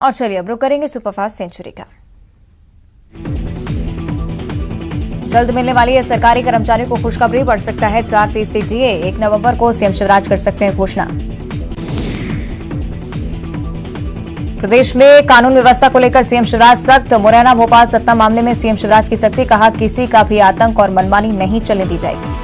और चलिए अब रुक करेंगे सुपरफास्ट सेंचुरी का। जल्द मिलने वाली है सरकारी कर्मचारियों को खुशखबरी, बढ़ सकता है 4% डीए। 1 नवंबर को सीएम शिवराज कर सकते हैं घोषणा। प्रदेश में कानून व्यवस्था को लेकर सीएम शिवराज सख्त। मुरैना भोपाल सत्ता मामले में सीएम शिवराज की सख्ती, कहा किसी का भी आतंक और मनमानी नहीं चलने दी जाएगी।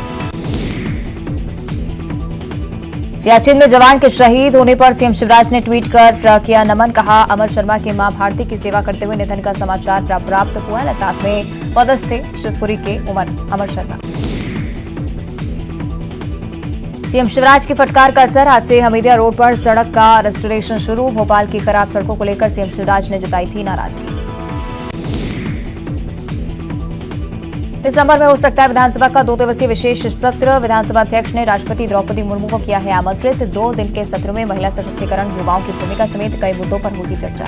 सियाचिन में जवान के शहीद होने पर सीएम शिवराज ने ट्वीट कर किया नमन, कहा अमर शर्मा के मां भारती की सेवा करते हुए निधन का समाचार प्राप्त हुआ। लद्दाख में पदस्थ थे शिवपुरी के अमर शर्मा। सीएम शिवराज की फटकार का असर, आज से हमीदिया रोड पर सड़क का रेस्टोरेशन शुरू। भोपाल की खराब सड़कों को लेकर सीएम शिवराज ने जताई थी नाराजगी। दिसंबर में हो सकता है विधानसभा का 2 दिवसीय विशेष सत्र। विधानसभा अध्यक्ष ने राष्ट्रपति द्रौपदी मुर्मू को किया है आमंत्रित। 2 दिन के सत्र में महिला सशक्तिकरण, युवाओं की भूमिका समेत कई मुद्दों पर होगी चर्चा।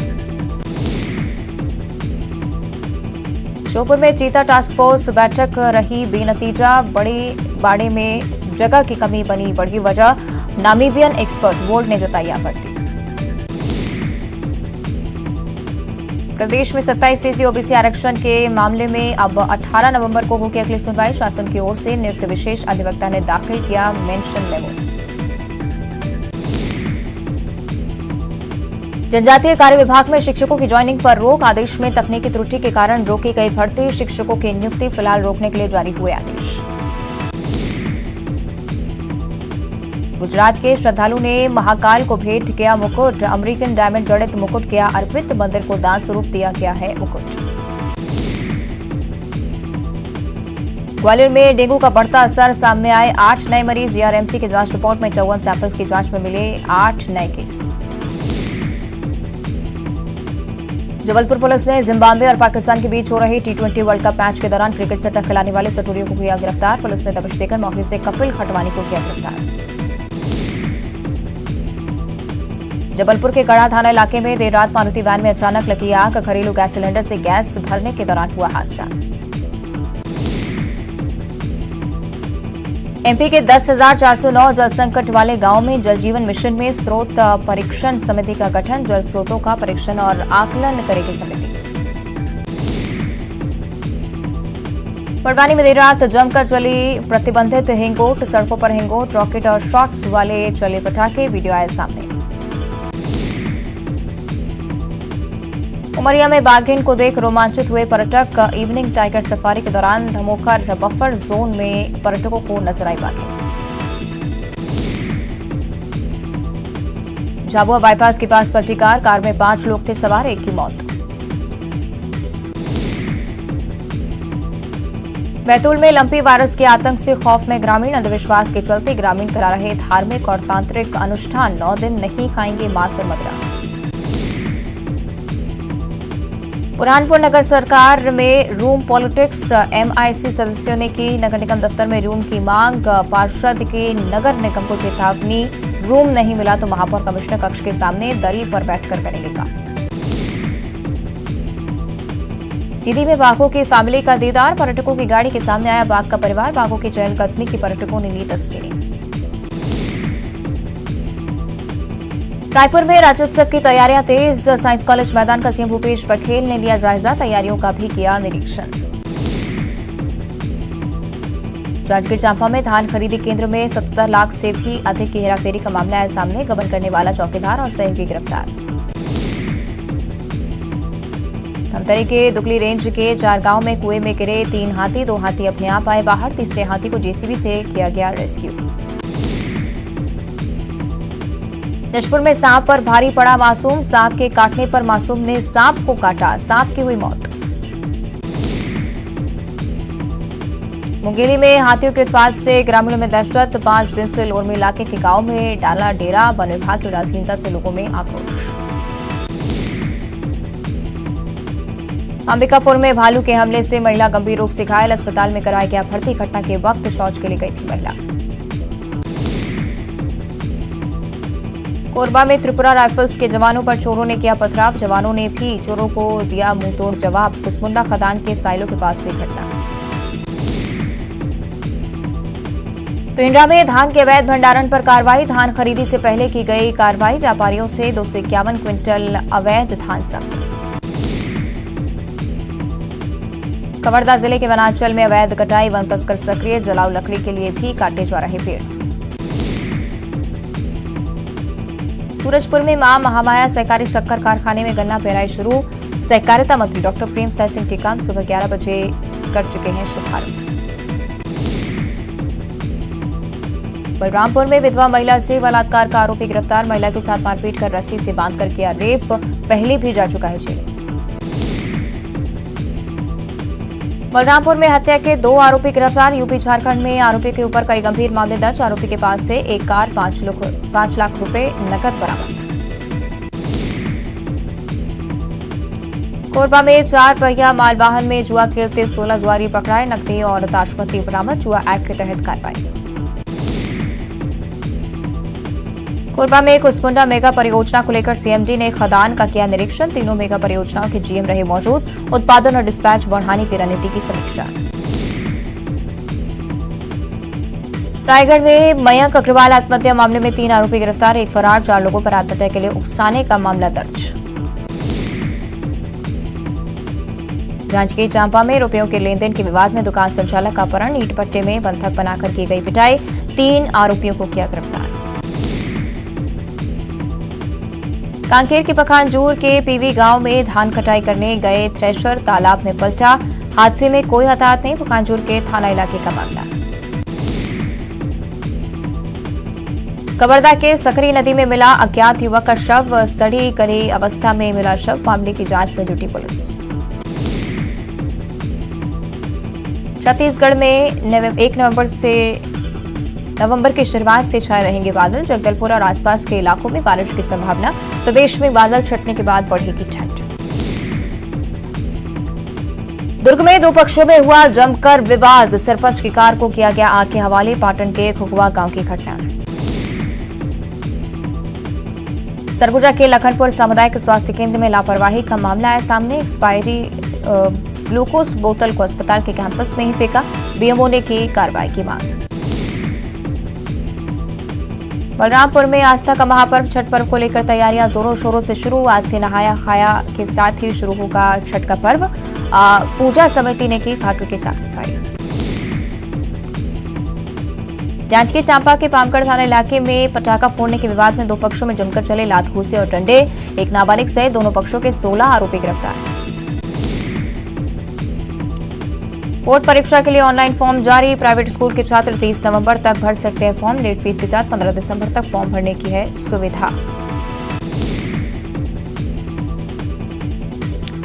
श्योपुर में चीता टास्क फोर्स बैठक रही बेनतीजा। बड़ी बाड़े में जगह की कमी बनी बड़ी वजह, नामीबियन एक्सपर्ट बोर्ड ने जताई आपत्ति। प्रदेश में 27% ओबीसी आरक्षण के मामले में अब 18 नवंबर को होगी अगली सुनवाई। शासन की ओर से नियुक्त विशेष अधिवक्ता ने दाखिल किया मेंशन मेमो। जनजातीय कार्य विभाग में शिक्षकों की ज्वाइनिंग पर रोक, आदेश में तकनीकी त्रुटि के कारण रोकी गई भर्ती। शिक्षकों की नियुक्ति फिलहाल रोकने के लिए जारी हुए आदेश। गुजरात के श्रद्धालु ने महाकाल को भेंट किया मुकुट। अमेरिकन डायमंड जड़ित मुकुट किया अर्पित, मंदिर को दान स्वरूप दिया गया है मुकुट। ग्वालियर में डेंगू का बढ़ता असर, सामने आए 8 नए मरीज। जीआरएमसी के जांच रिपोर्ट में 54 सैंपल्स की जांच में मिले 8 नए केस। जबलपुर पुलिस ने जिम्बाब्वे और पाकिस्तान के बीच हो रही T20 वर्ल्ड कप मैच के दौरान क्रिकेट सट्टा खिलाने वाले सटोरियों को किया गिरफ्तार। पुलिस ने दबिश देकर मौके से कपिल खटवानी को किया गिरफ्तार। जबलपुर के कड़ा थाना इलाके में देर रात मारुति वैन में अचानक लगी आग। घरेलू गैस सिलेंडर से गैस भरने के दौरान हुआ हादसा। एमपी के 10,409 जल संकट वाले गांवों में जल जीवन मिशन में स्रोत परीक्षण समिति का गठन। जल स्रोतों का परीक्षण और आकलन करेगी समिति। बड़वानी में देर रात जमकर चली प्रतिबंधित हिंगोट। सड़कों पर हिंगोट, रॉकेट और शॉट्स वाले चले पटाखे, वीडियो आए सामने। उमरिया में बाघिन को देख रोमांचित हुए पर्यटक। इवनिंग टाइगर सफारी के दौरान धमोकर बफर जोन में पर्यटकों को नजर आई बाघिन। झाबुआ बाईपास के पास पलटी कार, कार में 5 लोग थे सवार, एक की मौत। बैतूल में लंपी वायरस के आतंक से खौफ में ग्रामीण। अंधविश्वास के चलते ग्रामीण करा रहे धार्मिक और तांत्रिक अनुष्ठान। 9 दिन नहीं खाएंगे मांस और मदिरा। बुरहानपुर नगर सरकार में रूम पॉलिटिक्स, एमआईसी सदस्यों ने की नगर निगम दफ्तर में रूम की मांग। पार्षद के नगर निगम को चेतावनी, रूम नहीं मिला तो महापौर कमिश्नर कक्ष के सामने दरी पर बैठकर करेंगे काम। सीधी में बाघों की फैमिली का दीदार, पर्यटकों की गाड़ी के सामने आया बाघ का परिवार। बाघों की चहलकदमी की पर्यटकों ने ली तस्वीरें। रायपुर में राज्योत्सव की तैयारियां तेज। साइंस कॉलेज मैदान का सीएम भूपेश बघेल ने लिया जायजा, तैयारियों का भी किया निरीक्षण। जांजगीर चांपा में धान खरीदी केंद्र में 77 लाख से भी अधिक की हेराफेरी का मामला आया सामने। गबन करने वाला चौकीदार और सहयोगी गिरफ्तार। धमतरी के दुगली रेंज के 4 गांव में कुएं में गिरे 3 हाथी, 2 हाथी अपने आप आए बाहर। तीसरे हाथी को जेसीबी से किया गया रेस्क्यू। जशपुर में सांप पर भारी पड़ा मासूम। सांप के काटने पर मासूम ने सांप को काटा, सांप की हुई मौत। मुंगेली में हाथियों के उत्पात से ग्रामीणों में दहशत। 5 दिन से लोरमी इलाके के गांव में डाला डेरा। वन विभाग की उदासीनता से लोगों में आक्रोश। अंबिकापुर में भालू के हमले से महिला गंभीर रूप से घायल, अस्पताल में कराया गया भर्ती। घटना के वक्त शौच के लिए गई थी महिला। कोरबा में त्रिपुरा राइफल्स के जवानों पर चोरों ने किया पथराव। जवानों ने भी चोरों को दिया मुंहतोड़ जवाब। कुसमुंडा खदान के साइलों के पास हुई घटना। पिंडरा में धान के अवैध भंडारण पर कार्रवाई। धान खरीदी से पहले की गई कार्रवाई। व्यापारियों से 251 क्विंटल अवैध धान जब्त। कवर्धा जिले के वनांचल में अवैध कटाई। वन तस्कर सक्रिय। जलाऊ लकड़ी के लिए भी काटे जा रहे पेड़। सूरजपुर में मां महामाया सहकारी शक्कर कारखाने में गन्ना पेराई शुरू। सहकारिता मंत्री डॉक्टर प्रेमसाय सिंह टीकाम सुबह 11 बजे कर चुके हैं शुभारंभ। बलरामपुर में विधवा महिला से बलात्कार का आरोपी गिरफ्तार। महिला के साथ मारपीट कर रस्सी से बांधकर किया रेप। पहले भी जा चुका है जेल। बलरामपुर में हत्या के 2 आरोपी गिरफ्तार। यूपी झारखंड में आरोपी के ऊपर कई गंभीर मामले दर्ज। आरोपी के पास से एक कार, 5 लाख रुपए नकद बरामद। कोरबा में 4 पहिया मालवाहन में जुआ खेलते 16 जुआरी पकड़ाए। नकदी और दाशमती बरामद। जुआ एक्ट के तहत कार्रवाई। कोरबा में कुसमुंडा मेगा परियोजना को लेकर सीएमडी ने खदान का किया निरीक्षण। तीनों मेगा परियोजनाओं के जीएम रहे मौजूद। उत्पादन और डिस्पैच बढ़ाने की रणनीति की समीक्षा। रायगढ़ में मयंक अग्रवाल आत्महत्या मामले में 3 आरोपी गिरफ्तार। एक फरार। 4 लोगों पर आत्महत्या के लिए उकसाने का मामला दर्ज। जांजगीर चांपा में रुपयों के लेनदेन के विवाद में दुकान संचालक का अपहरण। ईंट भट्टे में बंधक बनाकर की गई पिटाई। 3 आरोपियों को किया गिरफ्तार। कांकेर के पखानजूर के पीवी गांव में धान कटाई करने गए थ्रेशर तालाब में पलटा। हादसे में कोई हताहत नहीं। पखानजूर के थाना इलाके का मामला। कवर्धा के सकरी नदी में मिला अज्ञात युवक का शव। सड़ी गली अवस्था में मिला शव। मामले की जांच में जुटी पुलिस। छत्तीसगढ़ में 1 नवंबर की शुरुआत से छाए रहेंगे बादल। जगदलपुर और आसपास के इलाकों में बारिश की संभावना। प्रदेश में बादल छंटने के बाद बढ़ेगी ठंड। दुर्ग में 2 पक्षों में हुआ जमकर विवाद। सरपंच की कार को किया गया आग के हवाले। पाटन के खुकुआ गांव की घटना। सरगुजा के लखनपुर सामुदायिक स्वास्थ्य केंद्र में लापरवाही का मामला है सामने। एक्सपायरी ग्लूकोज बोतल को अस्पताल के कैंपस में ही फेंका। बीएमओ ने की कार्रवाई की मांग। बलरामपुर में आस्था का महापर्व छठ पर्व को लेकर तैयारियां जोरों शोरों से शुरू। आज से नहाया खाया के साथ ही शुरू होगा छठ का पर्व। पूजा समिति ने की घाटों की साफ सफाई। जांजगीर चांपा के पामगढ़ थाना इलाके में पटाखा फोड़ने के विवाद में 2 पक्षों में जमकर चले लात घूसे और डंडे। एक नाबालिग सहित दोनों पक्षों के 16 आरोपी गिरफ्तार। बोर्ड परीक्षा के लिए ऑनलाइन फॉर्म जारी। प्राइवेट स्कूल के छात्र 30 नवंबर तक भर सकते हैं फॉर्म। लेट फीस के साथ 15 दिसंबर तक फॉर्म भरने की है सुविधा।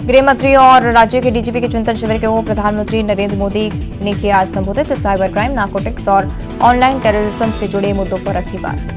गृह मंत्री और राज्य के डीजीपी के चिंतन शिविर को प्रधानमंत्री नरेंद्र मोदी ने किया संबोधित। साइबर क्राइम, नारकोटिक्स और ऑनलाइन टेररिज्म से जुड़े मुद्दों पर रखी बात।